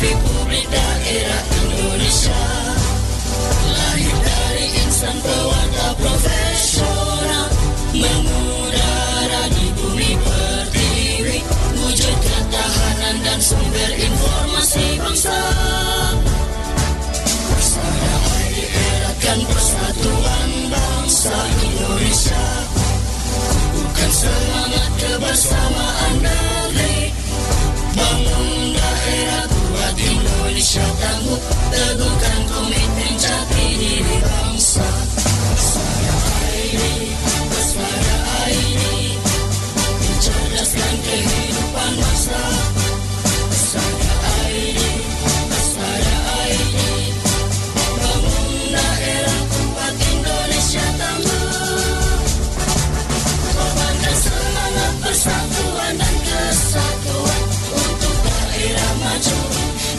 TV Publik Daerah Indonesia. Lahir dari insan pewarta profesional, mengudara di bumi pertiwi, wujud ketahanan dan sumber informasi bangsa. Persada ID eratkan persatuan bangsa Indonesia. Bukan semangat kebersamaan negeri, bangun daerah kuat Indonesia tangguh, teguhkan komitmen jati diri bangsa. Persada ID, Persada ID, mencerdaskan kehidupan bangsa. Persada ID, Persada ID, bangun daerah kuat Indonesia tangguh. Korbankan semangat persatuan dan kesatuan untuk daerah maju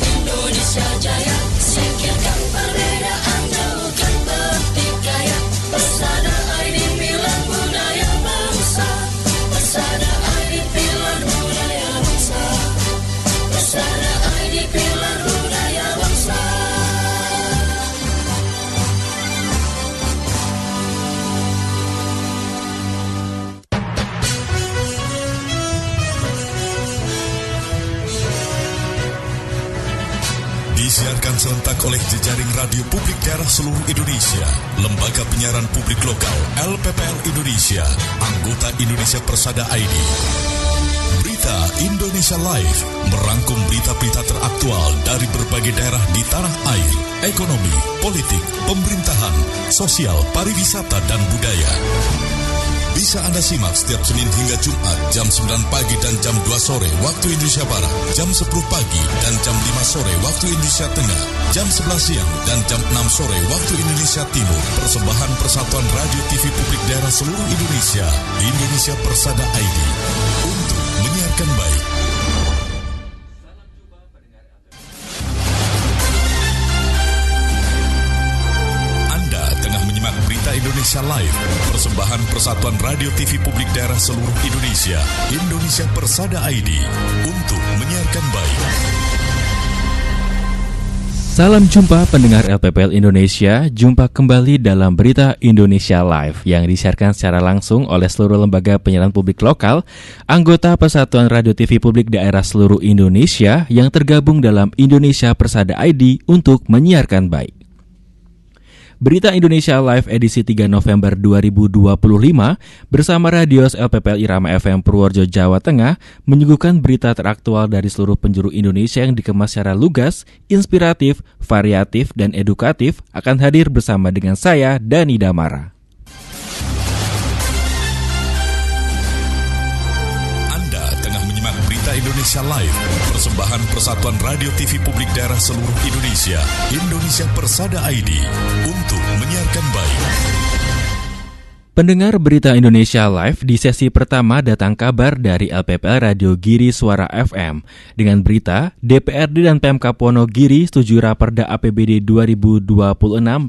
Indonesia jaya. Singkirkan perbedaan, jauhkan pertikaian. Persada ID pilar budaya bangsa. Persada ID pilar budaya bangsa. Persada ID pilar budaya bangsa. Disiarkan serentak oleh jejaring radio publik daerah seluruh Indonesia, Lembaga Penyiaran Publik Lokal LPPL Indonesia, anggota Indonesia Persada ID. Berita Indonesia Live merangkum berita-berita teraktual dari berbagai daerah di tanah air, ekonomi, politik, pemerintahan, sosial, pariwisata, dan budaya. Bisa Anda simak setiap Senin hingga Jumat jam 9 pagi dan jam 2 sore waktu Indonesia Barat, jam 10 pagi dan jam 5 sore waktu Indonesia Tengah, jam 11 siang dan jam 6 sore waktu Indonesia Timur. Persembahan Persatuan Radio TV Publik Daerah seluruh Indonesia, Indonesia Persada ID, untuk menyiarkan baik. Indonesia Live, persembahan Persatuan Radio TV Publik Daerah seluruh Indonesia, Indonesia Persada ID, untuk menyiarkan baik. Salam jumpa pendengar LPPL Indonesia, jumpa kembali dalam Berita Indonesia Live yang disiarkan secara langsung oleh seluruh lembaga penyiaran publik lokal, anggota Persatuan Radio TV Publik Daerah seluruh Indonesia yang tergabung dalam Indonesia Persada ID untuk menyiarkan baik. Berita Indonesia Live edisi 3 November 2025 bersama Radios LPPL Irama FM Purworejo, Jawa Tengah menyuguhkan berita teraktual dari seluruh penjuru Indonesia yang dikemas secara lugas, inspiratif, variatif, dan edukatif akan hadir bersama dengan saya, Dani Damara. Indonesia Live, persembahan Persatuan Radio TV Publik Daerah seluruh Indonesia, Indonesia Persada ID, untuk menyiarkan baik. Pendengar Berita Indonesia Live, di sesi pertama datang kabar dari LPPL Radio Giri Suara FM dengan berita DPRD dan Pemkab Wonogiri setuju Raperda APBD 2026.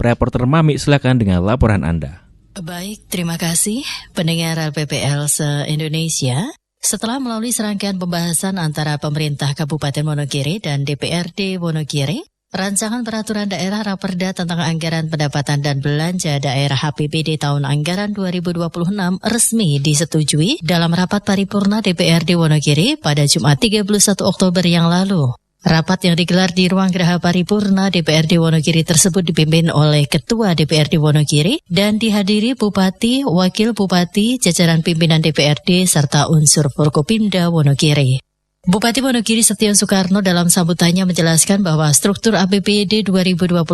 Reporter Mami, silakan dengan laporan Anda. Baik, terima kasih pendengar LPPL se-Indonesia. Setelah melalui serangkaian pembahasan antara pemerintah Kabupaten Wonogiri dan DPRD Wonogiri, rancangan peraturan daerah Raperda tentang anggaran pendapatan dan belanja daerah APBD tahun anggaran 2026 resmi disetujui dalam rapat paripurna DPRD Wonogiri pada Jumat 31 Oktober yang lalu. Rapat yang digelar di ruang geraha paripurna DPRD Wonogiri tersebut dipimpin oleh Ketua DPRD Wonogiri dan dihadiri Bupati, Wakil Bupati, jajaran pimpinan DPRD, serta unsur Forkopimda Wonogiri. Bupati Wonogiri Setion Soekarno dalam sambutannya menjelaskan bahwa struktur APBD 2026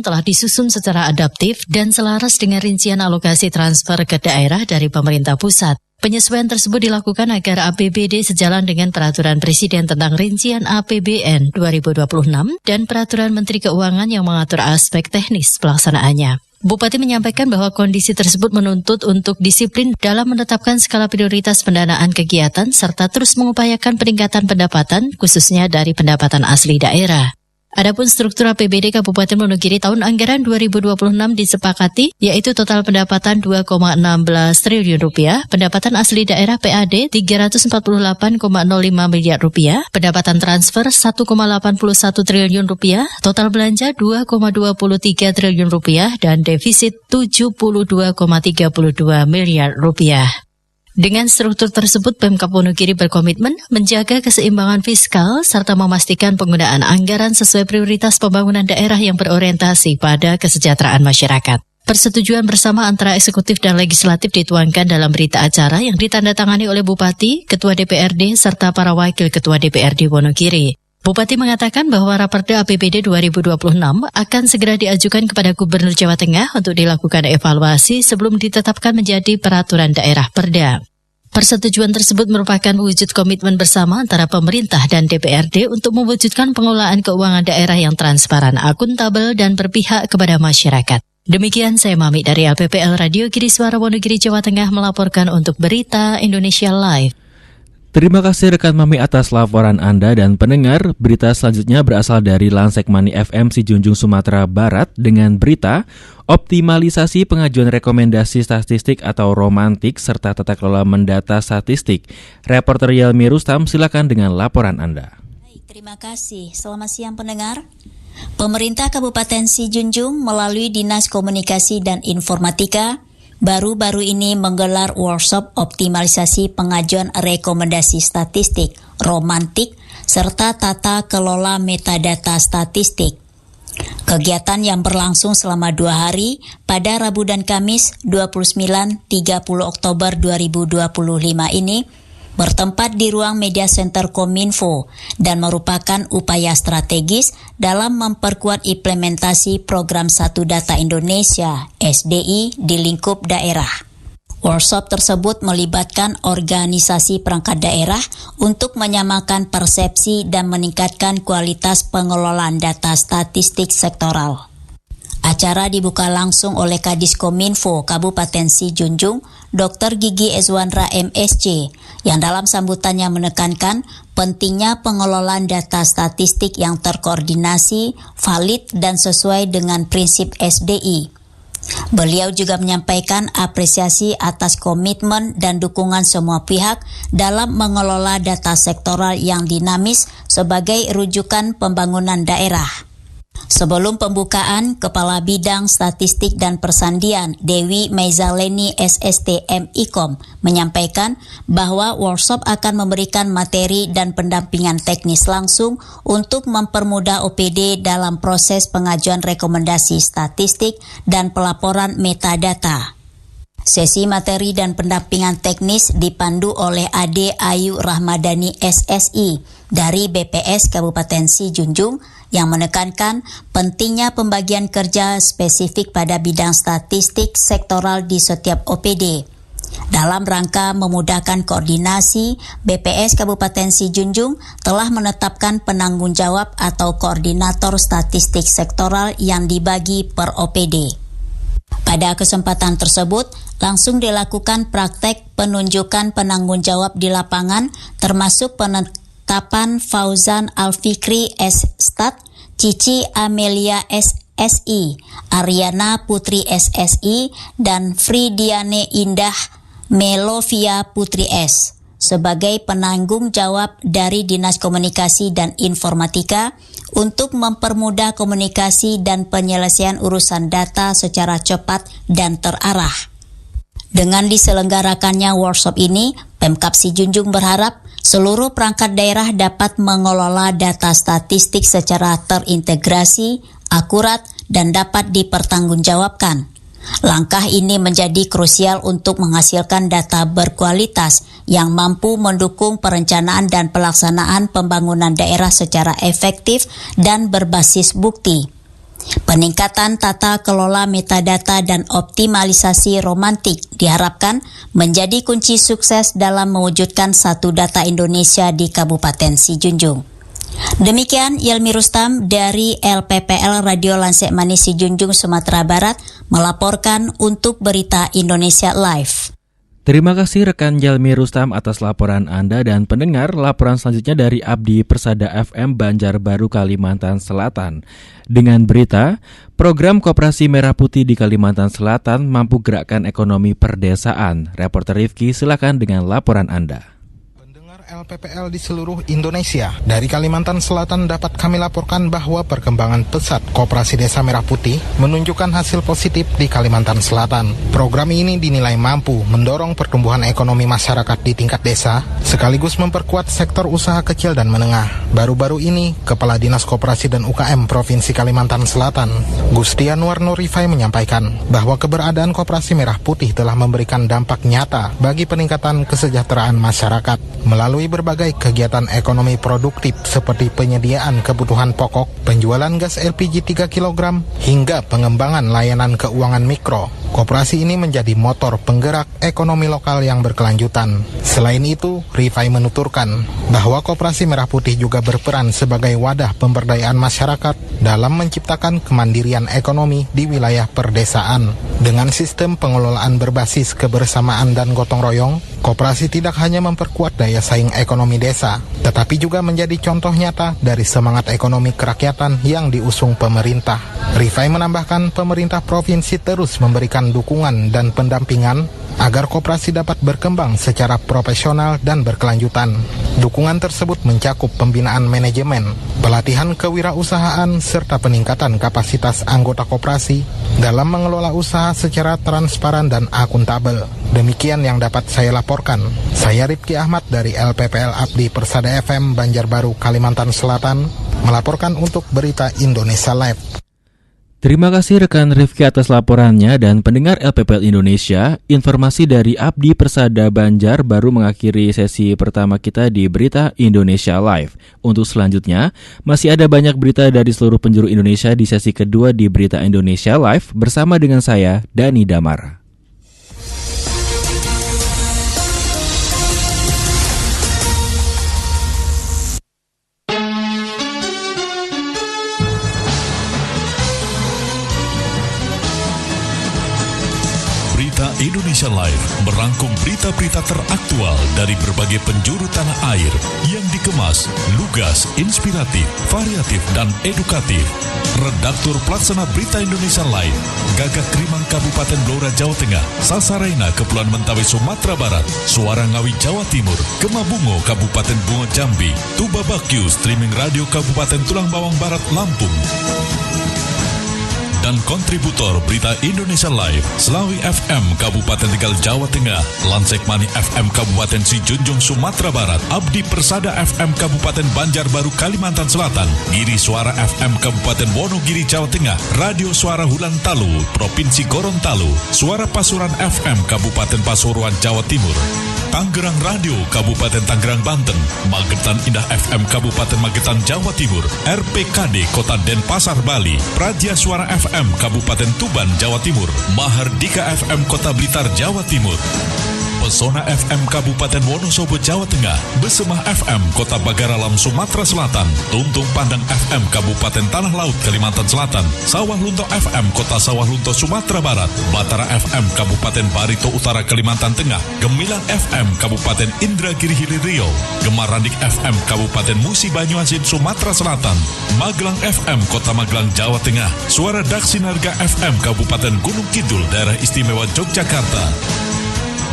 telah disusun secara adaptif dan selaras dengan rincian alokasi transfer ke daerah dari pemerintah pusat. Penyesuaian tersebut dilakukan agar APBD sejalan dengan Peraturan Presiden tentang Rincian APBN 2026 dan Peraturan Menteri Keuangan yang mengatur aspek teknis pelaksanaannya. Bupati menyampaikan bahwa kondisi tersebut menuntut untuk disiplin dalam menetapkan skala prioritas pendanaan kegiatan serta terus mengupayakan peningkatan pendapatan, khususnya dari pendapatan asli daerah. Adapun struktur APBD Kabupaten Wonogiri tahun anggaran 2026 disepakati, yaitu total pendapatan 2,16 triliun rupiah, pendapatan asli daerah PAD 348,05 miliar rupiah, pendapatan transfer 1,81 triliun rupiah, total belanja 2,23 triliun rupiah, dan defisit 72,32 miliar rupiah. Dengan struktur tersebut, Pemkab Wonogiri berkomitmen menjaga keseimbangan fiskal serta memastikan penggunaan anggaran sesuai prioritas pembangunan daerah yang berorientasi pada kesejahteraan masyarakat. Persetujuan bersama antara eksekutif dan legislatif dituangkan dalam berita acara yang ditandatangani oleh Bupati, Ketua DPRD, serta para wakil Ketua DPRD Wonogiri. Bupati mengatakan bahwa Raperda APBD 2026 akan segera diajukan kepada Gubernur Jawa Tengah untuk dilakukan evaluasi sebelum ditetapkan menjadi peraturan daerah Perda. Persetujuan tersebut merupakan wujud komitmen bersama antara pemerintah dan DPRD untuk mewujudkan pengelolaan keuangan daerah yang transparan, akuntabel, dan berpihak kepada masyarakat. Demikian saya Mami dari LPPL Radio Giri Suara Wonogiri, Jawa Tengah melaporkan untuk Berita Indonesia Live. Terima kasih rekan Mami atas laporan Anda dan pendengar. Berita selanjutnya berasal dari Lansek Mani FM Sijunjung Sumatera Barat dengan berita optimalisasi pengajuan rekomendasi statistik atau romantik serta tata kelola mendata statistik. Reporter Yelmi Rustam, silakan dengan laporan Anda. Baik, terima kasih. Selamat siang pendengar. Pemerintah Kabupaten Sijunjung melalui Dinas Komunikasi dan Informatika baru-baru ini menggelar workshop optimalisasi pengajuan rekomendasi statistik, romantik, serta tata kelola metadata statistik. Kegiatan yang berlangsung selama 2 hari pada Rabu dan Kamis 29-30 Oktober 2025 ini bertempat di ruang media center Kominfo dan merupakan upaya strategis dalam memperkuat implementasi program Satu Data Indonesia (SDI) di lingkup daerah. Workshop tersebut melibatkan organisasi perangkat daerah untuk menyamakan persepsi dan meningkatkan kualitas pengelolaan data statistik sektoral. Acara dibuka langsung oleh Kadis Kominfo Kabupaten Sijunjung, Dr. Gigi Ezwandra MSc, yang dalam sambutannya menekankan pentingnya pengelolaan data statistik yang terkoordinasi, valid, dan sesuai dengan prinsip SDI. Beliau juga menyampaikan apresiasi atas komitmen dan dukungan semua pihak dalam mengelola data sektoral yang dinamis sebagai rujukan pembangunan daerah. Sebelum pembukaan, Kepala Bidang Statistik dan Persandian Dewi Meizaleni SST MIKOM menyampaikan bahwa workshop akan memberikan materi dan pendampingan teknis langsung untuk mempermudah OPD dalam proses pengajuan rekomendasi statistik dan pelaporan metadata. Sesi materi dan pendampingan teknis dipandu oleh Ade Ayu Rahmadani SSI dari BPS Kabupaten Sijunjung yang menekankan pentingnya pembagian kerja spesifik pada bidang statistik sektoral di setiap OPD. Dalam rangka memudahkan koordinasi, BPS Kabupaten Sijunjung telah menetapkan penanggung jawab atau koordinator statistik sektoral yang dibagi per OPD. Pada kesempatan tersebut, langsung dilakukan praktek penunjukan penanggung jawab di lapangan, termasuk penetapan Fauzan Alfikri S.Stat, Cici Amelia SSI, Ariana Putri SSI, dan Fridiane Indah Melovia Putri S. sebagai penanggung jawab dari Dinas Komunikasi dan Informatika untuk mempermudah komunikasi dan penyelesaian urusan data secara cepat dan terarah. Dengan diselenggarakannya workshop ini, Pemkab Sijunjung berharap seluruh perangkat daerah dapat mengelola data statistik secara terintegrasi, akurat, dan dapat dipertanggungjawabkan. Langkah ini menjadi krusial untuk menghasilkan data berkualitas yang mampu mendukung perencanaan dan pelaksanaan pembangunan daerah secara efektif dan berbasis bukti. Peningkatan tata kelola metadata dan optimalisasi romantik diharapkan menjadi kunci sukses dalam mewujudkan Satu Data Indonesia di Kabupaten Sijunjung. Demikian Yelmi Rustam dari LPPL Radio Lansek Mani Sijunjung Sumatera Barat melaporkan untuk Berita Indonesia Live. Terima kasih rekan Jalmi Rustam atas laporan Anda, dan pendengar, laporan selanjutnya dari Abdi Persada FM Banjarbaru, Kalimantan Selatan. Dengan berita, program Koperasi Merah Putih di Kalimantan Selatan mampu gerakkan ekonomi perdesaan. Reporter Rifki, silakan dengan laporan Anda. LPPL di seluruh Indonesia. Dari Kalimantan Selatan dapat kami laporkan bahwa perkembangan pesat Koperasi Desa Merah Putih menunjukkan hasil positif di Kalimantan Selatan. Program ini dinilai mampu mendorong pertumbuhan ekonomi masyarakat di tingkat desa, sekaligus memperkuat sektor usaha kecil dan menengah. Baru-baru ini, Kepala Dinas Koperasi dan UKM Provinsi Kalimantan Selatan, Gusti Anwar Nurifai, menyampaikan bahwa keberadaan Koperasi Merah Putih telah memberikan dampak nyata bagi peningkatan kesejahteraan masyarakat melalui berbagai kegiatan ekonomi produktif seperti penyediaan kebutuhan pokok, penjualan gas LPG 3 kg, hingga pengembangan layanan keuangan mikro. Koperasi ini menjadi motor penggerak ekonomi lokal yang berkelanjutan. Selain itu, Rifai menuturkan bahwa Koperasi Merah Putih juga berperan sebagai wadah pemberdayaan masyarakat dalam menciptakan kemandirian ekonomi di wilayah perdesaan. Dengan sistem pengelolaan berbasis kebersamaan dan gotong royong, koperasi tidak hanya memperkuat daya saing ekonomi desa, tetapi juga menjadi contoh nyata dari semangat ekonomi kerakyatan yang diusung pemerintah. Rifai menambahkan pemerintah provinsi terus memberikan dukungan dan pendampingan agar koperasi dapat berkembang secara profesional dan berkelanjutan. Dukungan tersebut mencakup pembinaan manajemen, pelatihan kewirausahaan, serta peningkatan kapasitas anggota koperasi dalam mengelola usaha secara transparan dan akuntabel. Demikian yang dapat saya laporkan. Saya Rifki Ahmad dari LPPL Abdi Persada FM Banjarbaru, Kalimantan Selatan, melaporkan untuk Berita Indonesia Live. Terima kasih rekan Rifki atas laporannya, dan pendengar LPPL Indonesia, informasi dari Abdi Persada Banjar baru mengakhiri sesi pertama kita di Berita Indonesia Live. Untuk selanjutnya, masih ada banyak berita dari seluruh penjuru Indonesia di sesi kedua di Berita Indonesia Live bersama dengan saya, Dani Damara. Indonesia Live merangkum berita-berita teraktual dari berbagai penjuru tanah air yang dikemas, lugas, inspiratif, variatif, dan edukatif. Redaktur Pelaksana Berita Indonesia Live, Gagak Krimang Kabupaten Blora Jawa Tengah, Sasarena Kepulauan Mentawai Sumatera Barat, Suara Ngawi Jawa Timur, Kemabungo Kabupaten Bungo Jambi, Tuba Bakyu Streaming Radio Kabupaten Tulang Bawang Barat Lampung. Dan kontributor Berita Indonesia Live, Selawi FM Kabupaten Tegal Jawa Tengah, Lansekmani FM Kabupaten Sijunjung Sumatera Barat, Abdi Persada FM Kabupaten Banjarbaru Kalimantan Selatan, Giri Suara FM Kabupaten Wonogiri Jawa Tengah, Radio Suara Hulantalu Provinsi Gorontalo, Suara Pasuruan FM Kabupaten Pasuruan Jawa Timur, Tangerang Radio Kabupaten Tangerang Banten, Magetan Indah FM Kabupaten Magetan Jawa Timur, RPKD Kota Denpasar Bali, Praja Suara FM Kabupaten Tuban Jawa Timur, Mahardika FM Kota Blitar Jawa Timur, Pesona FM Kabupaten Wonosobo Jawa Tengah, Besemah FM Kota Bagaralam Sumatera Selatan, Tuntung Pandang FM Kabupaten Tanah Laut Kalimantan Selatan, Sawah Lunto FM Kota Sawah Lunto Sumatera Barat, Batara FM Kabupaten Barito Utara Kalimantan Tengah, Gemilang FM Kabupaten Indragiri Hilir Riau, Gemarandik FM Kabupaten Musi Banyuasin Sumatera Selatan, Magelang FM Kota Magelang Jawa Tengah, Suara Daksinarga FM Kabupaten Gunung Kidul Daerah Istimewa Yogyakarta,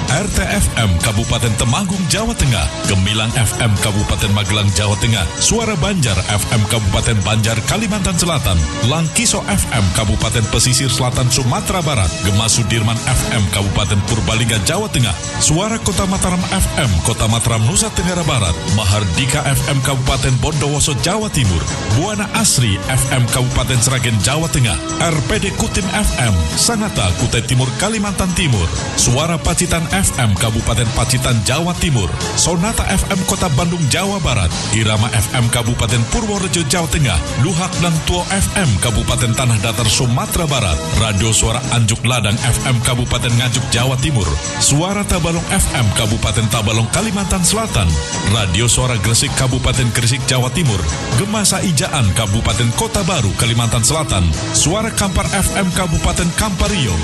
RTFM Kabupaten Temanggung Jawa Tengah, Gemilang FM Kabupaten Magelang Jawa Tengah, Suara Banjar FM Kabupaten Banjar Kalimantan Selatan, Langkiso FM Kabupaten Pesisir Selatan Sumatera Barat, Gema Sudirman FM Kabupaten Purbalingga Jawa Tengah, Suara Kota Mataram FM Kota Mataram Nusa Tenggara Barat, Mahardika FM Kabupaten Bondowoso Jawa Timur, Buana Asri FM Kabupaten Sragen Jawa Tengah, RPD Kutim FM Sanata Kutai Timur Kalimantan Timur, Suara Pacitan FM Kabupaten Pacitan Jawa Timur, Sonata FM Kota Bandung Jawa Barat, Irama FM Kabupaten Purworejo Jawa Tengah, Luhak dan Tuo FM Kabupaten Tanah Datar Sumatera Barat, Radio Suara Anjuk Ladang FM Kabupaten Nganjuk Jawa Timur, Suara Tabalong FM Kabupaten Tabalong Kalimantan Selatan, Radio Suara Gresik Kabupaten Gresik Jawa Timur, Gemasa Ijaan Kabupaten Kota Baru Kalimantan Selatan, Suara Kampar FM Kabupaten Kampario,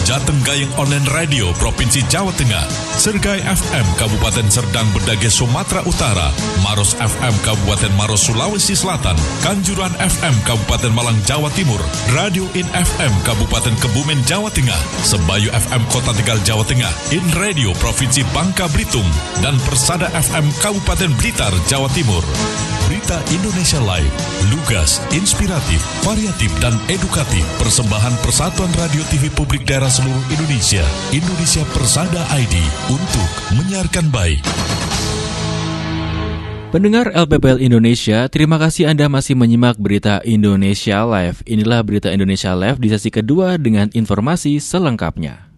Jateng Gayeng Online Radio Provinsi Jawa Jawa Tengah, Sergai FM Kabupaten Serdang Bedagai Sumatera Utara, Maros FM Kabupaten Maros Sulawesi Selatan, Kanjuruhan FM Kabupaten Malang Jawa Timur, Radio In FM Kabupaten Kebumen Jawa Tengah, Sebayu FM Kota Tegal Jawa Tengah, In Radio Provinsi Bangka Belitung, dan Persada FM Kabupaten Blitar Jawa Timur. Berita Indonesia Live, lugas, inspiratif, variatif, dan edukatif. Persembahan Persatuan Radio TV Publik Daerah seluruh Indonesia, Indonesia Persada ID, untuk menyiarkan baik. Pendengar LPPL Indonesia, terima kasih Anda masih menyimak Berita Indonesia Live. Inilah Berita Indonesia Live di sesi kedua dengan informasi selengkapnya.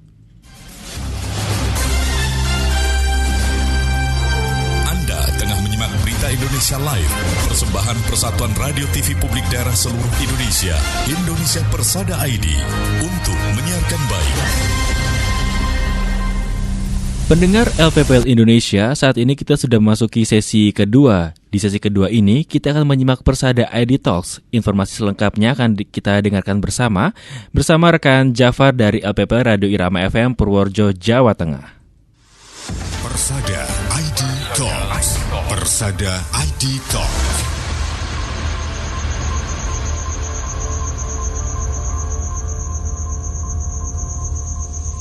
Indonesia Live, persembahan Persatuan Radio TV Publik Daerah seluruh Indonesia, Indonesia Persada ID, untuk menyiarkan baik. Pendengar LPPL Indonesia, saat ini kita sudah memasuki sesi kedua. Di sesi kedua ini, kita akan menyimak Persada ID Talks. Informasi selengkapnya akan kita dengarkan bersama rekan Jafar dari LPPL Radio Irama FM Purworejo, Jawa Tengah. Persada ID Talks. Persada ID Talks.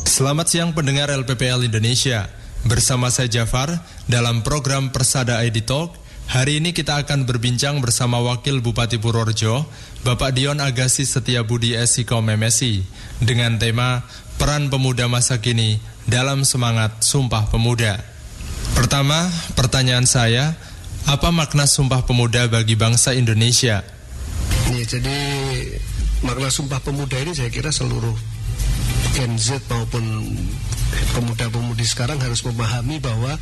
Selamat siang pendengar LPPL Indonesia. Bersama saya Jafar dalam program Persada ID Talk. Hari ini kita akan berbincang bersama Wakil Bupati Purworejo, Bapak Dion Agassi Setiabudi SIKOM MSI, dengan tema Peran Pemuda Masa Kini dalam Semangat Sumpah Pemuda. Pertama, pertanyaan saya, apa makna Sumpah Pemuda bagi bangsa Indonesia? Ya, jadi makna Sumpah Pemuda ini saya kira seluruh Gen Z maupun pemuda-pemudi sekarang harus memahami bahwa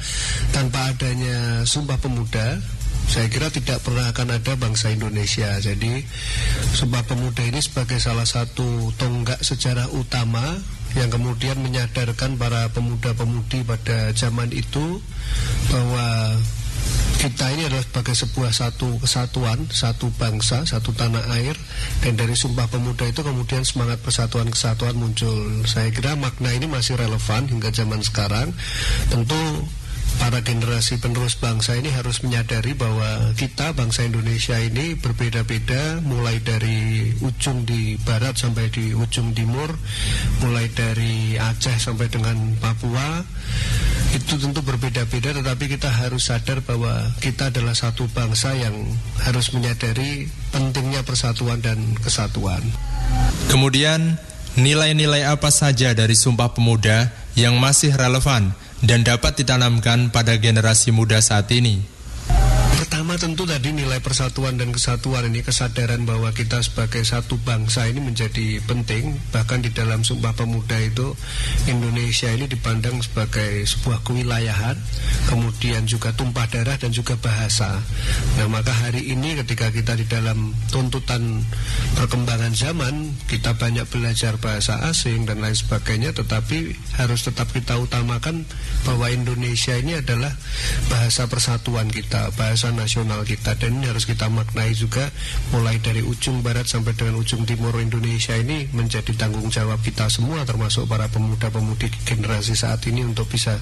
tanpa adanya Sumpah Pemuda, saya kira tidak pernah akan ada bangsa Indonesia. Jadi Sumpah Pemuda ini sebagai salah satu tonggak sejarah utama yang kemudian menyadarkan para pemuda-pemudi pada zaman itu bahwa kita ini adalah sebagai sebuah satu kesatuan, satu bangsa, satu tanah air. Dan dari Sumpah Pemuda itu kemudian semangat persatuan kesatuan muncul. Saya kira makna ini masih relevan hingga zaman sekarang. Tentu para generasi penerus bangsa ini harus menyadari bahwa kita bangsa Indonesia ini berbeda-beda, mulai dari ujung di barat sampai di ujung timur, mulai dari Aceh sampai dengan Papua. Itu tentu berbeda-beda, tetapi kita harus sadar bahwa kita adalah satu bangsa yang harus menyadari pentingnya persatuan dan kesatuan. Kemudian, nilai-nilai apa saja dari Sumpah Pemuda yang masih relevan dan dapat ditanamkan pada generasi muda saat ini? Pertama tentu tadi nilai persatuan dan kesatuan ini, kesadaran bahwa kita sebagai satu bangsa ini menjadi penting. Bahkan di dalam Sumpah Pemuda itu Indonesia ini dipandang sebagai sebuah kewilayahan, kemudian juga tumpah darah dan juga bahasa. Nah maka hari ini ketika kita di dalam tuntutan perkembangan zaman, kita banyak belajar bahasa asing dan lain sebagainya, tetapi harus tetap kita utamakan bahwa Indonesia ini adalah bahasa persatuan kita, bahasa nasional kita, dan ini harus kita maknai juga mulai dari ujung barat sampai dengan ujung timur Indonesia ini menjadi tanggung jawab kita semua, termasuk para pemuda-pemudi generasi saat ini untuk bisa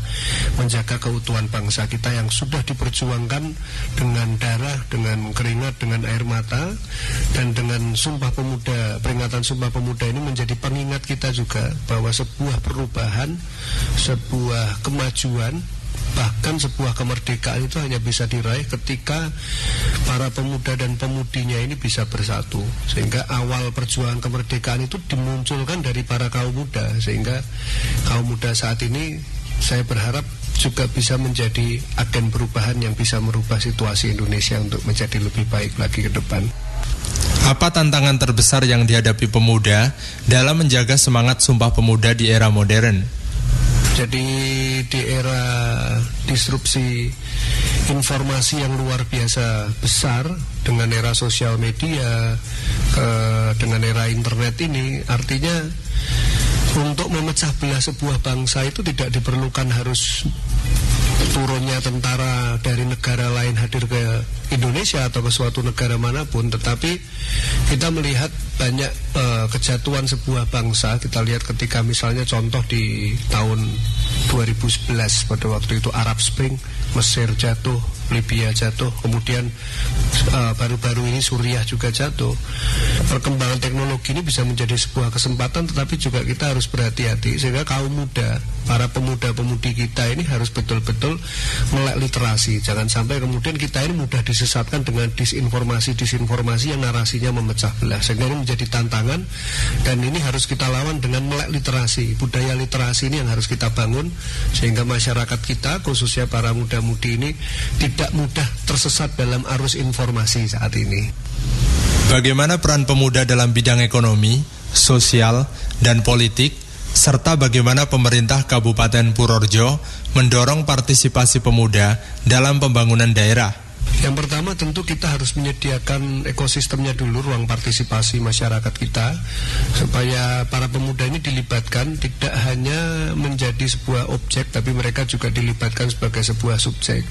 menjaga keutuhan bangsa kita yang sudah diperjuangkan dengan darah, dengan keringat, dengan air mata. Dan dengan Sumpah Pemuda, peringatan Sumpah Pemuda ini menjadi pengingat kita juga bahwa sebuah perubahan, sebuah kemajuan, bahkan sebuah kemerdekaan itu hanya bisa diraih ketika para pemuda dan pemudinya ini bisa bersatu. Sehingga awal perjuangan kemerdekaan itu dimunculkan dari para kaum muda. Sehingga kaum muda saat ini saya berharap juga bisa menjadi agen perubahan yang bisa merubah situasi Indonesia untuk menjadi lebih baik lagi ke depan. Apa tantangan terbesar yang dihadapi pemuda dalam menjaga semangat Sumpah Pemuda di era modern? Jadi di era disrupsi informasi yang luar biasa besar, dengan era sosial media, dengan era internet ini, artinya untuk memecah belah sebuah bangsa itu tidak diperlukan harus turunnya tentara dari negara lain hadir ke Indonesia atau ke suatu negara manapun, tetapi kita melihat banyak kejatuhan sebuah bangsa. Kita lihat ketika misalnya contoh di tahun 2011 pada waktu itu Arab Spring, Mesir jatuh, Libya jatuh, kemudian baru-baru ini Suriah juga jatuh. Perkembangan teknologi ini bisa menjadi sebuah kesempatan, tetapi juga kita harus berhati-hati sehingga kaum muda, para pemuda-pemudi kita ini harus betul-betul melek literasi. Jangan sampai kemudian kita ini mudah disesatkan dengan disinformasi yang narasinya memecah belah, sehingga ini menjadi tantangan, dan ini harus kita lawan dengan melek literasi. Budaya literasi ini yang harus kita bangun sehingga masyarakat kita, khususnya para muda-mudi ini, tidak mudah tersesat dalam arus informasi saat ini. Bagaimana peran pemuda dalam bidang ekonomi, sosial, dan politik, serta bagaimana pemerintah Kabupaten Purworejo mendorong partisipasi pemuda dalam pembangunan daerah? Yang pertama tentu kita harus menyediakan ekosistemnya dulu, ruang partisipasi masyarakat kita, supaya para pemuda ini dilibatkan, tidak hanya menjadi sebuah objek, tapi mereka juga dilibatkan sebagai sebuah subjek.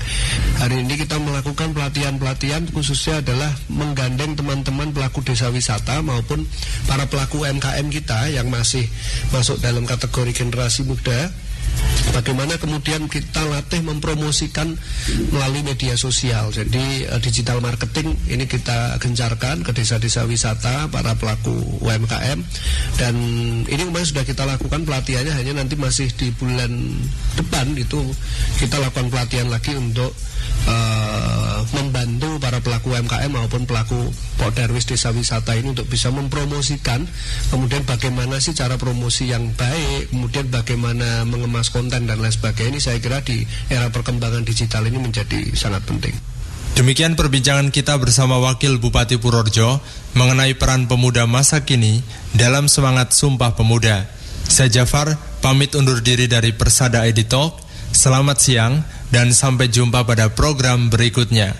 Hari ini kita melakukan pelatihan-pelatihan, khususnya adalah menggandeng teman-teman pelaku desa wisata maupun para pelaku UMKM kita yang masih masuk dalam kategori generasi muda. Bagaimana kemudian kita latih mempromosikan melalui media sosial. Jadi digital marketing ini kita gencarkan ke desa-desa wisata, para pelaku UMKM. Dan ini kemarin sudah kita lakukan pelatihannya, hanya nanti masih di bulan depan itu kita lakukan pelatihan lagi untuk membantu para pelaku UMKM maupun pelaku Podarwis desa wisata ini untuk bisa mempromosikan, kemudian bagaimana sih cara promosi yang baik, kemudian bagaimana mengemas konten dan lain sebagainya. Ini saya kira di era perkembangan digital ini menjadi sangat penting. Demikian perbincangan kita bersama Wakil Bupati Purworejo mengenai peran pemuda masa kini dalam semangat Sumpah Pemuda. Saya Jafar, pamit undur diri dari Persada ID Talk. Selamat siang dan sampai jumpa pada program berikutnya.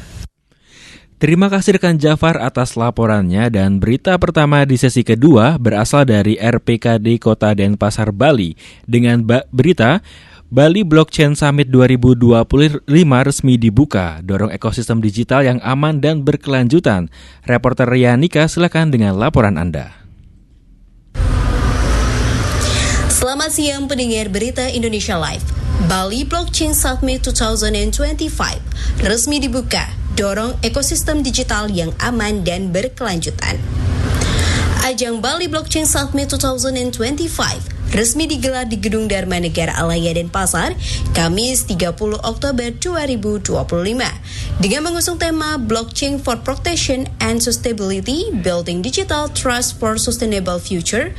Terima kasih rekan Jafar atas laporannya, dan berita pertama di sesi kedua berasal dari RPKD Kota Denpasar, Bali dengan berita Bali Blockchain Summit 2025 resmi dibuka, dorong ekosistem digital yang aman dan berkelanjutan. Reporter Rianika, silakan dengan laporan Anda. Selamat siang pendengar berita Indonesia Live. Bali Blockchain Summit 2025 resmi dibuka, dorong ekosistem digital yang aman dan berkelanjutan. Ajang Bali Blockchain Summit 2025 resmi digelar di Gedung Dharma Negara Alaya Denpasar, Kamis 30 Oktober 2025, dengan mengusung tema Blockchain for Protection and Sustainability, Building Digital Trust for Sustainable Future.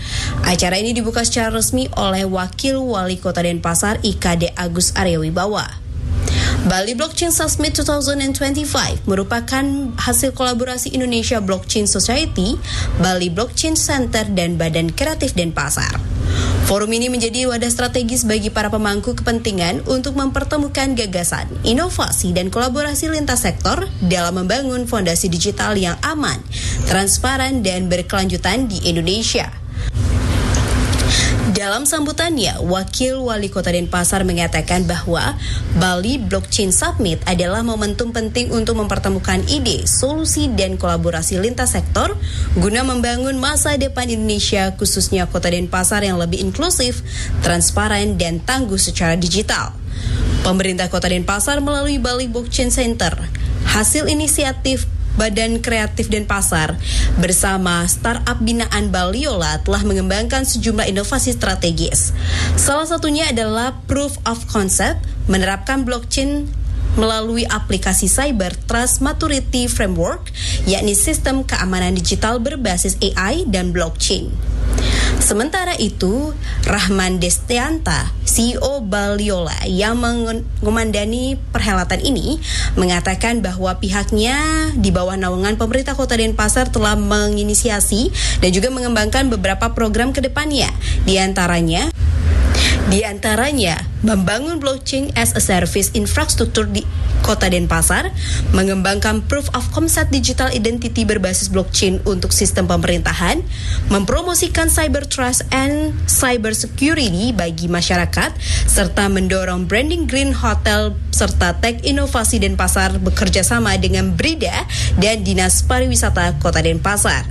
Acara ini dibuka secara resmi oleh Wakil Wali Kota Denpasar IKD Agus Arya Wibawa. Bali Blockchain Summit 2025 merupakan hasil kolaborasi Indonesia Blockchain Society, Bali Blockchain Center, dan Badan Kreatif Denpasar. Forum ini menjadi wadah strategis bagi para pemangku kepentingan untuk mempertemukan gagasan, inovasi, dan kolaborasi lintas sektor dalam membangun fondasi digital yang aman, transparan, dan berkelanjutan di Indonesia. Dalam sambutannya, Wakil Wali Kota Denpasar mengatakan bahwa Bali Blockchain Summit adalah momentum penting untuk mempertemukan ide, solusi, dan kolaborasi lintas sektor guna membangun masa depan Indonesia, khususnya Kota Denpasar yang lebih inklusif, transparan, dan tangguh secara digital. Pemerintah Kota Denpasar melalui Bali Blockchain Center, hasil inisiatif Badan Kreatif Denpasar bersama startup binaan Baliola telah mengembangkan sejumlah inovasi strategis. Salah satunya adalah Proof of Concept, menerapkan blockchain melalui aplikasi Cyber Trust Maturity Framework, yakni sistem keamanan digital berbasis AI dan blockchain. Sementara itu, Rahman Destianta, CEO Baliola yang mengomandani perhelatan ini, mengatakan bahwa pihaknya di bawah naungan pemerintah Kota Denpasar telah menginisiasi dan juga mengembangkan beberapa program ke depannya. Di antaranya membangun blockchain as a service infrastruktur di Kota Denpasar, mengembangkan proof of concept digital identity berbasis blockchain untuk sistem pemerintahan, mempromosikan cyber trust and cyber security bagi masyarakat, serta mendorong branding green hotel serta tech inovasi Denpasar bekerja sama dengan Brida dan Dinas Pariwisata Kota Denpasar.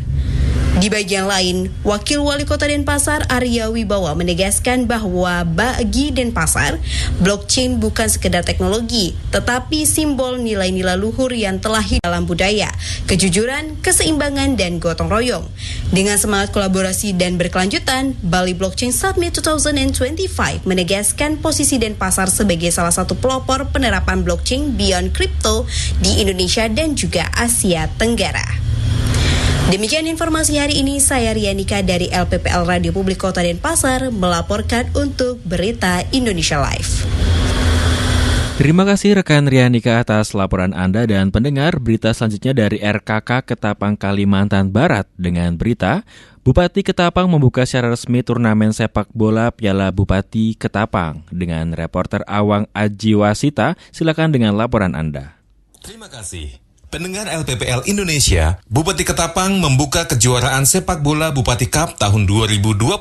Di bagian lain, Wakil Wali Kota Denpasar Arya Wibawa menegaskan bahwa bagi Denpasar, blockchain bukan sekedar teknologi, tetapi simbol nilai-nilai luhur yang telah hidup dalam budaya, kejujuran, keseimbangan, dan gotong royong. Dengan semangat kolaborasi dan berkelanjutan, Bali Blockchain Summit 2025 menegaskan posisi Denpasar sebagai salah satu pelopor penerapan blockchain beyond crypto di Indonesia dan juga Asia Tenggara. Demikian informasi hari ini, saya Rianika dari LPPL Radio Publik Kota Denpasar melaporkan untuk Berita Indonesia Live. Terima kasih rekan Rianika atas laporan Anda dan pendengar berita selanjutnya dari RKK Ketapang Kalimantan Barat dengan berita Bupati Ketapang membuka secara resmi turnamen sepak bola Piala Bupati Ketapang dengan reporter Awang Ajiwasita. Silakan dengan laporan Anda. Terima kasih. Pendengar LPPL Indonesia, Bupati Ketapang membuka kejuaraan sepak bola Bupati Cup tahun 2025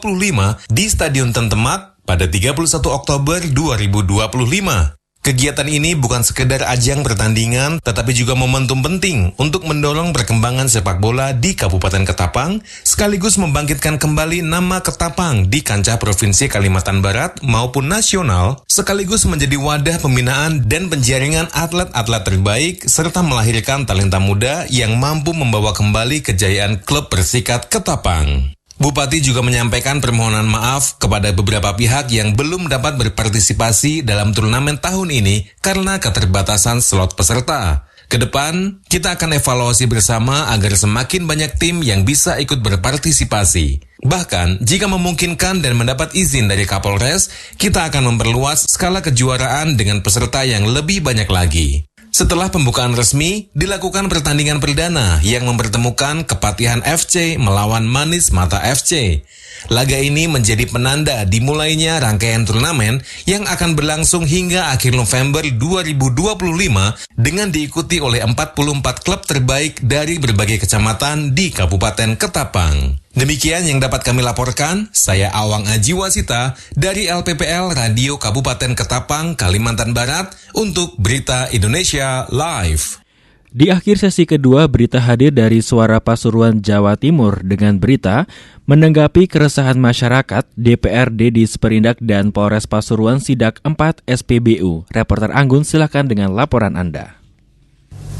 di Stadion Tentemak pada 31 Oktober 2025. Kegiatan ini bukan sekedar ajang pertandingan, tetapi juga momentum penting untuk mendorong perkembangan sepak bola di Kabupaten Ketapang, sekaligus membangkitkan kembali nama Ketapang di kancah Provinsi Kalimantan Barat maupun nasional, sekaligus menjadi wadah pembinaan dan penjaringan atlet-atlet terbaik, serta melahirkan talenta muda yang mampu membawa kembali kejayaan klub Persikat Ketapang. Bupati juga menyampaikan permohonan maaf kepada beberapa pihak yang belum dapat berpartisipasi dalam turnamen tahun ini karena keterbatasan slot peserta. Kedepan, kita akan evaluasi bersama agar semakin banyak tim yang bisa ikut berpartisipasi. Bahkan, jika memungkinkan dan mendapat izin dari Kapolres, kita akan memperluas skala kejuaraan dengan peserta yang lebih banyak lagi. Setelah pembukaan resmi, dilakukan pertandingan perdana yang mempertemukan Kepatihan FC melawan Manis Mata FC. Laga ini menjadi penanda dimulainya rangkaian turnamen yang akan berlangsung hingga akhir November 2025 dengan diikuti oleh 44 klub terbaik dari berbagai kecamatan di Kabupaten Ketapang. Demikian yang dapat kami laporkan, saya Awang Ajiwasita dari LPPL Radio Kabupaten Ketapang, Kalimantan Barat untuk Berita Indonesia Live. Di akhir sesi kedua, berita hadir dari Suara Pasuruan Jawa Timur dengan berita menanggapi keresahan masyarakat, DPRD di Sperindak dan Polres Pasuruan sidak 4 SPBU. Reporter Anggun, silakan dengan laporan Anda.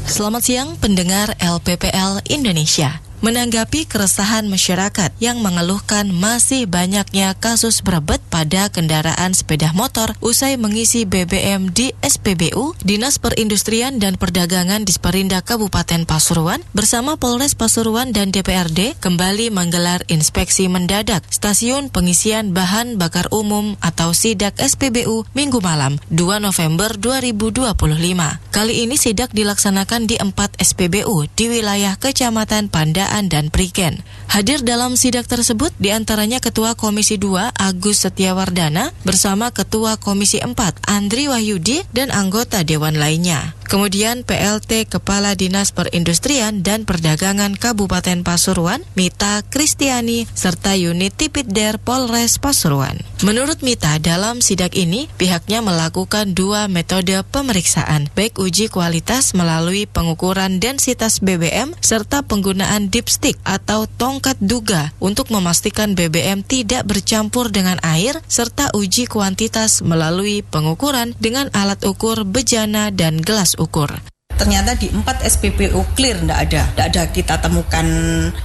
Selamat siang pendengar LPPL Indonesia. Menanggapi keresahan masyarakat yang mengeluhkan masih banyaknya kasus berebet pada kendaraan sepeda motor usai mengisi BBM di SPBU, Dinas Perindustrian dan Perdagangan di Sperindak Kabupaten Pasuruan bersama Polres Pasuruan dan DPRD kembali menggelar inspeksi mendadak Stasiun Pengisian Bahan Bakar Umum atau SIDAK SPBU Minggu malam 2 November 2025. Kali ini SIDAK dilaksanakan di 4 SPBU di wilayah Kecamatan Panda dan Prigen. Hadir dalam sidak tersebut diantaranya Ketua Komisi 2 Agus Setiawardana bersama Ketua Komisi 4 Andri Wahyudi dan anggota Dewan lainnya. Kemudian PLT Kepala Dinas Perindustrian dan Perdagangan Kabupaten Pasuruan, Mita Kristiani, serta unit Tipidder Polres Pasuruan. Menurut Mita, dalam sidak ini pihaknya melakukan 2 metode pemeriksaan, baik uji kualitas melalui pengukuran densitas BBM serta penggunaan dipstick atau tongkat duga untuk memastikan BBM tidak bercampur dengan air, serta uji kuantitas melalui pengukuran dengan alat ukur bejana dan gelas ukur. Ternyata di 4 SPBU clear, tidak ada kita temukan,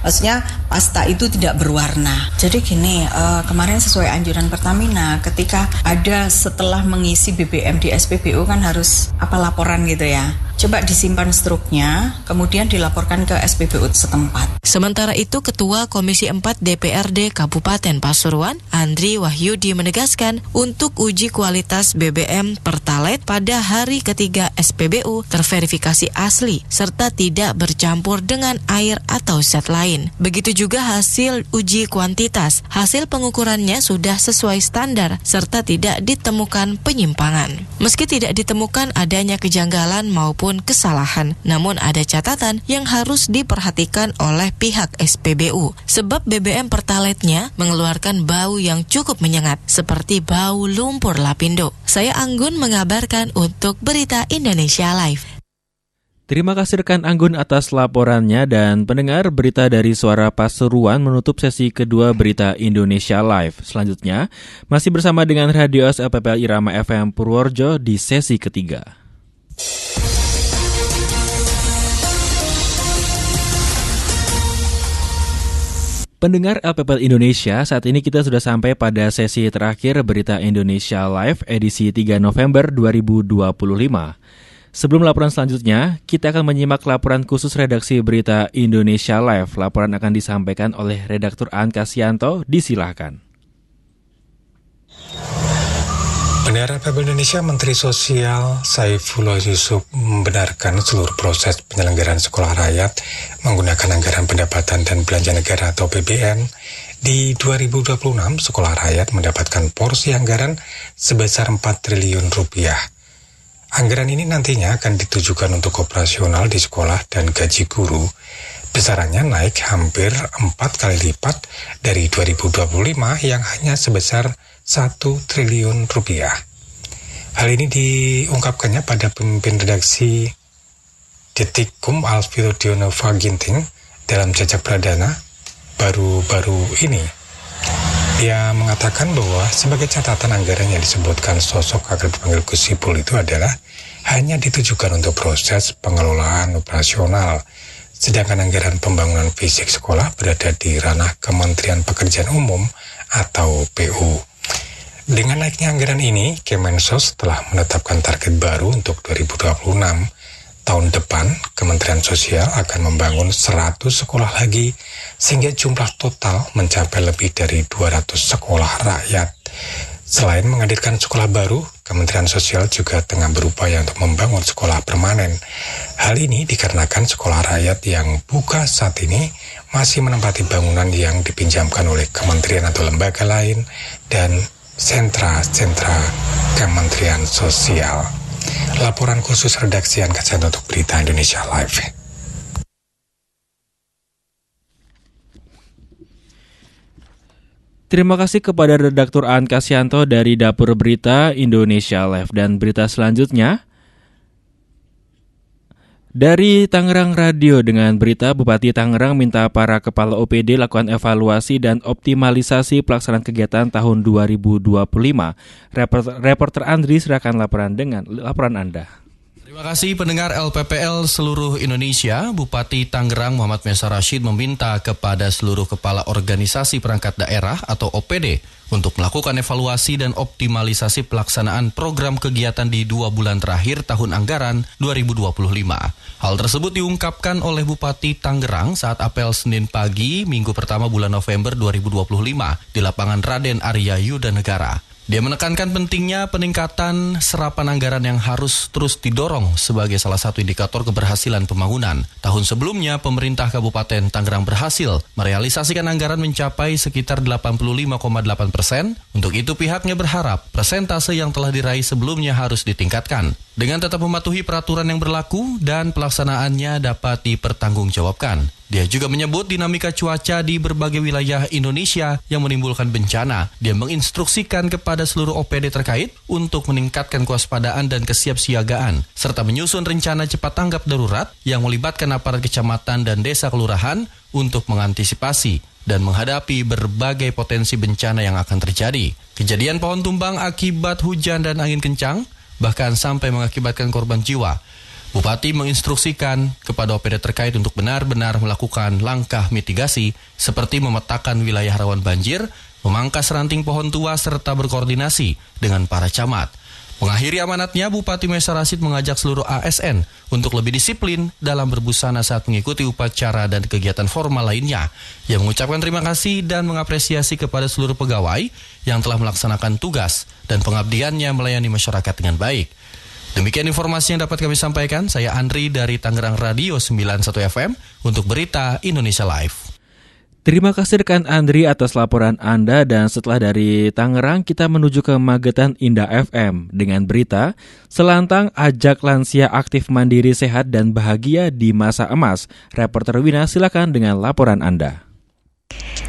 maksudnya pasta itu tidak berwarna. Jadi gini, kemarin sesuai anjuran Pertamina, ketika ada setelah mengisi BBM di SPBU kan harus laporan gitu ya. coba disimpan struknya, kemudian dilaporkan ke SPBU setempat. Sementara itu, Ketua Komisi 4 DPRD Kabupaten Pasuruan, Andri Wahyudi menegaskan untuk uji kualitas BBM Pertalite pada hari ketiga SPBU terverifikasi asli serta tidak bercampur dengan air atau zat lain. Begitu juga hasil uji kuantitas. Hasil pengukurannya sudah sesuai standar serta tidak ditemukan penyimpangan. Meski tidak ditemukan adanya kejanggalan maupun kesalahan, namun ada catatan yang harus diperhatikan oleh pihak SPBU, sebab BBM Pertalite-nya mengeluarkan bau yang cukup menyengat, seperti bau lumpur lapindo. Saya Anggun mengabarkan untuk Berita Indonesia Live. Terima kasih rekan Anggun atas laporannya, dan pendengar, berita dari Suara Pasuruan menutup sesi kedua Berita Indonesia Live. Selanjutnya, masih bersama dengan Radio LPPL Irama FM Purworejo di sesi ketiga. Pendengar LPPL Indonesia, saat ini kita sudah sampai pada sesi terakhir Berita Indonesia Live edisi 3 November 2025. Sebelum laporan selanjutnya, kita akan menyimak laporan khusus redaksi Berita Indonesia Live. Laporan akan disampaikan oleh redaktur Aan Kasianto. Disilahkan. Bendahara LPPL Indonesia, Menteri Sosial Saifullah Yusuf membenarkan seluruh proses penyelenggaraan sekolah rakyat menggunakan anggaran pendapatan dan belanja negara atau APBN. Di 2026, sekolah rakyat mendapatkan porsi anggaran sebesar 4 triliun rupiah. Anggaran ini nantinya akan ditujukan untuk operasional di sekolah dan gaji guru. Besarannya naik hampir 4 kali lipat dari 2025 yang hanya sebesar 1 triliun rupiah. Hal ini diungkapkannya pada pemimpin redaksi Detikum Alfio Dionova Ginting dalam Jajak Pradana baru-baru ini. Dia mengatakan bahwa sebagai catatan anggaran yang disebutkan sosok agar dipanggil Gus Ipul itu adalah hanya ditujukan untuk proses pengelolaan operasional, sedangkan anggaran pembangunan fisik sekolah berada di ranah Kementerian Pekerjaan Umum atau PU. Dengan naiknya anggaran ini, Kemensos telah menetapkan target baru untuk 2026. Tahun depan, Kementerian Sosial akan membangun 100 sekolah lagi, sehingga jumlah total mencapai lebih dari 200 sekolah rakyat. Selain menghadirkan sekolah baru, Kementerian Sosial juga tengah berupaya untuk membangun sekolah permanen. Hal ini dikarenakan sekolah rakyat yang buka saat ini masih menempati bangunan yang dipinjamkan oleh kementerian atau lembaga lain dan sentra-sentra Kementerian Sosial. Laporan khusus redaksi Aan Kasianto untuk Berita Indonesia Live. Terima kasih kepada redaktur Aan Kasianto dari Dapur Berita Indonesia Live. Dan berita selanjutnya dari Tangerang Radio dengan berita Bupati Tangerang minta para kepala OPD lakukan evaluasi dan optimalisasi pelaksanaan kegiatan tahun 2025. Reporter Andri serahkan laporan dengan laporan Anda. Terima kasih pendengar LPPL seluruh Indonesia. Bupati Tangerang Muhammad Mesa Rashid meminta kepada seluruh kepala organisasi perangkat daerah atau OPD untuk melakukan evaluasi dan optimalisasi pelaksanaan program kegiatan di 2 bulan terakhir tahun anggaran 2025. Hal tersebut diungkapkan oleh Bupati Tangerang saat apel Senin pagi Minggu pertama bulan November 2025 di lapangan Raden Arya Yudanegara. Dia menekankan pentingnya peningkatan serapan anggaran yang harus terus didorong sebagai salah satu indikator keberhasilan pembangunan. Tahun sebelumnya, pemerintah Kabupaten Tangerang berhasil merealisasikan anggaran mencapai sekitar 85,8%. Untuk itu pihaknya berharap persentase yang telah diraih sebelumnya harus ditingkatkan dengan tetap mematuhi peraturan yang berlaku dan pelaksanaannya dapat dipertanggungjawabkan. Dia juga menyebut dinamika cuaca di berbagai wilayah Indonesia yang menimbulkan bencana. Dia menginstruksikan kepada seluruh OPD terkait untuk meningkatkan kewaspadaan dan kesiapsiagaan, serta menyusun rencana cepat tanggap darurat yang melibatkan aparat kecamatan dan desa kelurahan untuk mengantisipasi dan menghadapi berbagai potensi bencana yang akan terjadi. Kejadian pohon tumbang akibat hujan dan angin kencang bahkan sampai mengakibatkan korban jiwa. Bupati menginstruksikan kepada OPD terkait untuk benar-benar melakukan langkah mitigasi seperti memetakan wilayah rawan banjir, memangkas ranting pohon tua serta berkoordinasi dengan para camat. Mengakhiri amanatnya, Bupati Maisaroh Rashid mengajak seluruh ASN untuk lebih disiplin dalam berbusana saat mengikuti upacara dan kegiatan formal lainnya. Ia mengucapkan terima kasih dan mengapresiasi kepada seluruh pegawai yang telah melaksanakan tugas dan pengabdiannya melayani masyarakat dengan baik. Demikian informasi yang dapat kami sampaikan. Saya Andri dari Tangerang Radio 91 FM untuk Berita Indonesia Live. Terima kasih rekan Andri atas laporan Anda, dan setelah dari Tangerang kita menuju ke Magetan Indah FM dengan berita Selantang ajak lansia aktif mandiri sehat dan bahagia di masa emas. Reporter Wina, silakan dengan laporan Anda.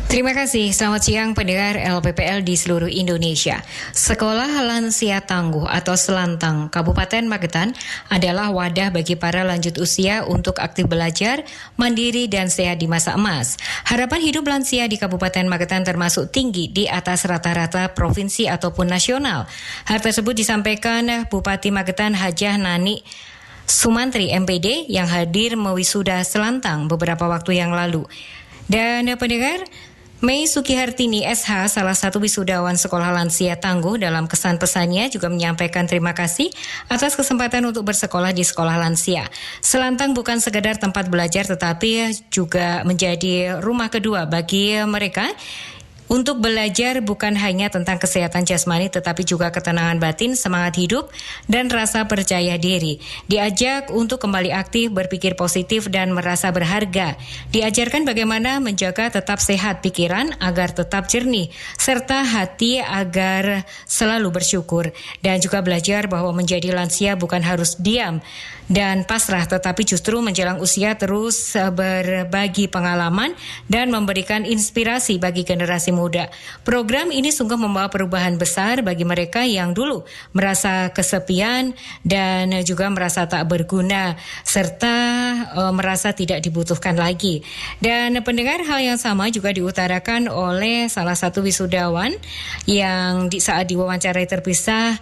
Terima kasih, selamat siang pendengar LPPL di seluruh Indonesia. Sekolah Lansia Tangguh atau Selantang Kabupaten Magetan adalah wadah bagi para lanjut usia untuk aktif belajar, mandiri dan sehat di masa emas. Harapan hidup lansia di Kabupaten Magetan termasuk tinggi di atas rata-rata provinsi ataupun nasional. Hal tersebut disampaikan Bupati Magetan Hajah Nani Sumantri MPD yang hadir mewisuda Selantang beberapa waktu yang lalu. Dan pendengar, Mei Sukihartini SH, salah satu wisudawan Sekolah Lansia Tangguh, dalam kesan pesannya juga menyampaikan terima kasih atas kesempatan untuk bersekolah di Sekolah Lansia. Selantang bukan sekedar tempat belajar tetapi juga menjadi rumah kedua bagi mereka. Untuk belajar bukan hanya tentang kesehatan jasmani tetapi juga ketenangan batin, semangat hidup, dan rasa percaya diri. Diajak untuk kembali aktif, berpikir positif, dan merasa berharga. Diajarkan bagaimana menjaga tetap sehat pikiran agar tetap jernih, serta hati agar selalu bersyukur. Dan juga belajar bahwa menjadi lansia bukan harus diam dan pasrah, tetapi justru menjelang usia terus berbagi pengalaman dan memberikan inspirasi bagi generasi muda. Program ini sungguh membawa perubahan besar bagi mereka yang dulu merasa kesepian dan juga merasa tak berguna serta merasa tidak dibutuhkan lagi. Dan pendengar, hal yang sama juga diutarakan oleh salah satu wisudawan yang saat diwawancarai terpisah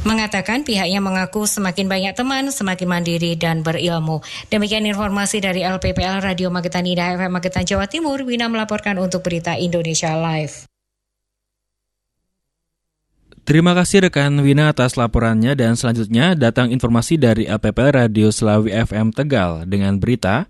mengatakan pihaknya mengaku semakin banyak teman, semakin mandiri dan berilmu. Demikian informasi dari LPPL Radio Magetan Indah FM Magetan, Jawa Timur. Wina melaporkan untuk Berita Indonesia Live. Terima kasih rekan Wina atas laporannya, dan selanjutnya datang informasi dari LPPL Radio Selawi FM Tegal dengan berita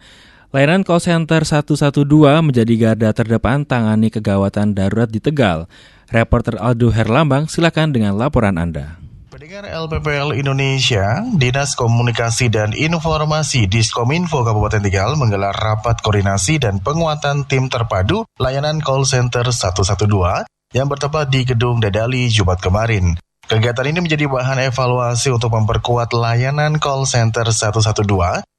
layanan call center 112 menjadi garda terdepan tangani kegawatan darurat di Tegal. Reporter Aldo Herlambang, silakan dengan laporan Anda. Pendengar LPPL Indonesia, Dinas Komunikasi dan Informasi Diskominfo Kabupaten Tegal menggelar rapat koordinasi dan penguatan tim terpadu layanan call center 112 yang bertempat di Gedung Dadali Jumat kemarin. Kegiatan ini menjadi bahan evaluasi untuk memperkuat layanan call center 112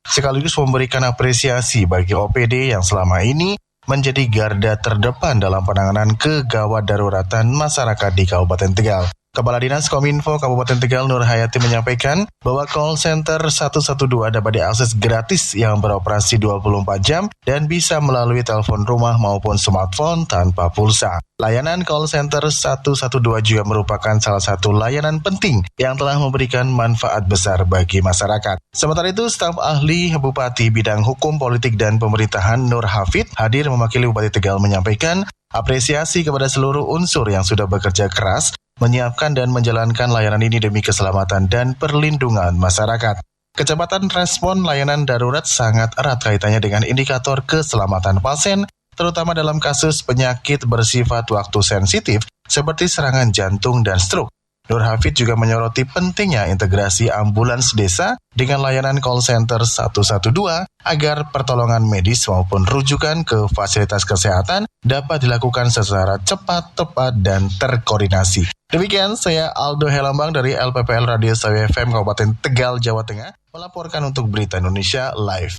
sekaligus memberikan apresiasi bagi OPD yang selama ini menjadi garda terdepan dalam penanganan kegawat daruratan masyarakat di Kabupaten Tegal. Kepala Dinas Kominfo Kabupaten Tegal Nur Hayati menyampaikan bahwa call center 112 dapat diakses gratis yang beroperasi 24 jam dan bisa melalui telepon rumah maupun smartphone tanpa pulsa. Layanan call center 112 juga merupakan salah satu layanan penting yang telah memberikan manfaat besar bagi masyarakat. Sementara itu, staf ahli Bupati Bidang Hukum, Politik, dan Pemerintahan Nur Hafid hadir mewakili Bupati Tegal menyampaikan apresiasi kepada seluruh unsur yang sudah bekerja keras menyiapkan dan menjalankan layanan ini demi keselamatan dan perlindungan masyarakat. Kecepatan respon layanan darurat sangat erat kaitannya dengan indikator keselamatan pasien, terutama dalam kasus penyakit bersifat waktu sensitif seperti serangan jantung dan stroke. Nur Hafid juga menyoroti pentingnya integrasi ambulans desa dengan layanan call center 112 agar pertolongan medis maupun rujukan ke fasilitas kesehatan dapat dilakukan secara cepat, tepat, dan terkoordinasi. Demikian, saya Aldo Helambang dari LPPL Radio Selawi FM Kabupaten Tegal, Jawa Tengah, melaporkan untuk Berita Indonesia Live.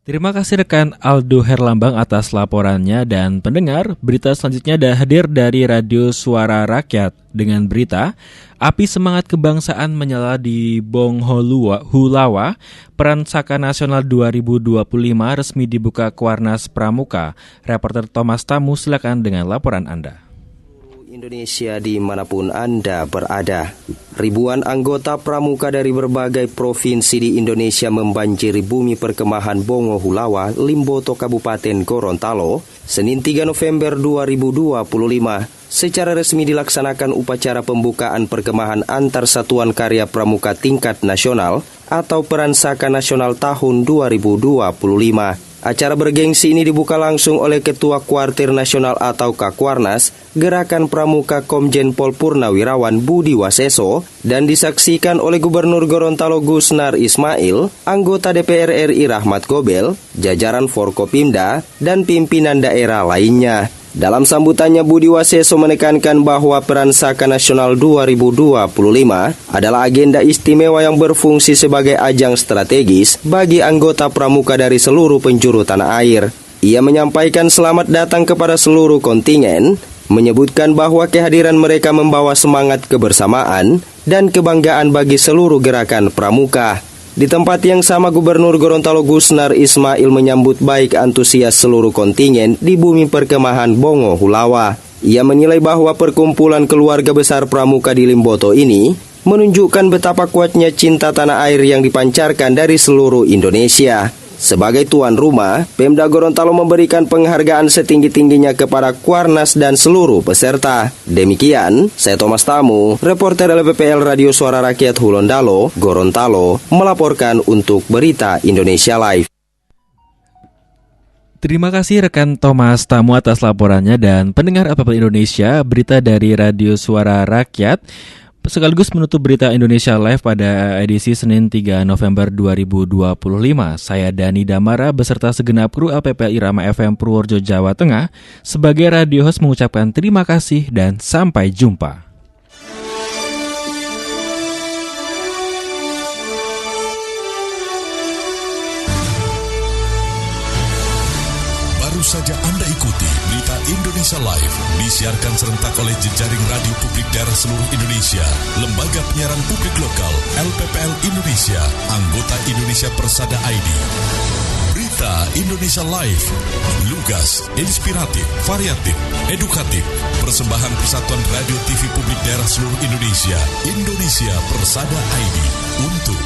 Terima kasih rekan Aldo Herlambang atas laporannya, dan pendengar, berita selanjutnya hadir dari Radio Suara Rakyat dengan berita Api Semangat Kebangsaan Menyala di Bonghulawa, Peransaka Nasional 2025 resmi dibuka Kuarnas Pramuka. Reporter Thomas Tamu, silakan dengan laporan Anda. Indonesia dimanapun Anda berada. Ribuan anggota pramuka dari berbagai provinsi di Indonesia membanjiri bumi perkemahan Bongo Hulawa, Limboto, Kabupaten Gorontalo, Senin 3 November 2025. Secara resmi dilaksanakan upacara pembukaan perkemahan antar satuan karya pramuka tingkat nasional atau Peransaka Nasional tahun 2025. Acara bergengsi ini dibuka langsung oleh Ketua Kuartir Nasional atau Kakwarnas, Gerakan Pramuka Komjen Pol Purnawirawan Budi Waseso, dan disaksikan oleh Gubernur Gorontalo Gusnar Ismail, anggota DPR RI Rahmat Gobel, jajaran Forkopimda, dan pimpinan daerah lainnya. Dalam sambutannya, Budi Waseso menekankan bahwa Peransaka Nasional 2025 adalah agenda istimewa yang berfungsi sebagai ajang strategis bagi anggota pramuka dari seluruh penjuru tanah air. Ia menyampaikan selamat datang kepada seluruh kontingen, menyebutkan bahwa kehadiran mereka membawa semangat kebersamaan dan kebanggaan bagi seluruh gerakan pramuka. Di tempat yang sama, Gubernur Gorontalo Gusnar Ismail menyambut baik antusias seluruh kontingen di bumi perkemahan Bongo Hulawa. Ia menilai bahwa perkumpulan keluarga besar pramuka di Limboto ini menunjukkan betapa kuatnya cinta tanah air yang dipancarkan dari seluruh Indonesia. Sebagai tuan rumah, Pemda Gorontalo memberikan penghargaan setinggi-tingginya kepada Kuarnas dan seluruh peserta. Demikian, saya Thomas Tamu, reporter LPPL Radio Suara Rakyat Hulondalo, Gorontalo, melaporkan untuk Berita Indonesia Live. Terima kasih rekan Thomas Tamu atas laporannya, dan pendengar LPPL Indonesia, berita dari Radio Suara Rakyat sekaligus menutup Berita Indonesia Live pada edisi Senin 3 November 2025. Saya Dani Damara beserta segenap kru LPPL Irama FM Purworejo, Jawa Tengah sebagai radio host mengucapkan terima kasih dan sampai jumpa. Baru saja Anda ikuti Berita Indonesia Live, disiarkan serentak oleh jejaring radio publik daerah seluruh Indonesia, Lembaga Penyiaran Publik Lokal, LPPL Indonesia, anggota Indonesia Persada ID. Berita Indonesia Live, lugas, inspiratif, variatif, edukatif, persembahan Persatuan Radio TV Publik Daerah seluruh Indonesia, Indonesia Persada ID, untuk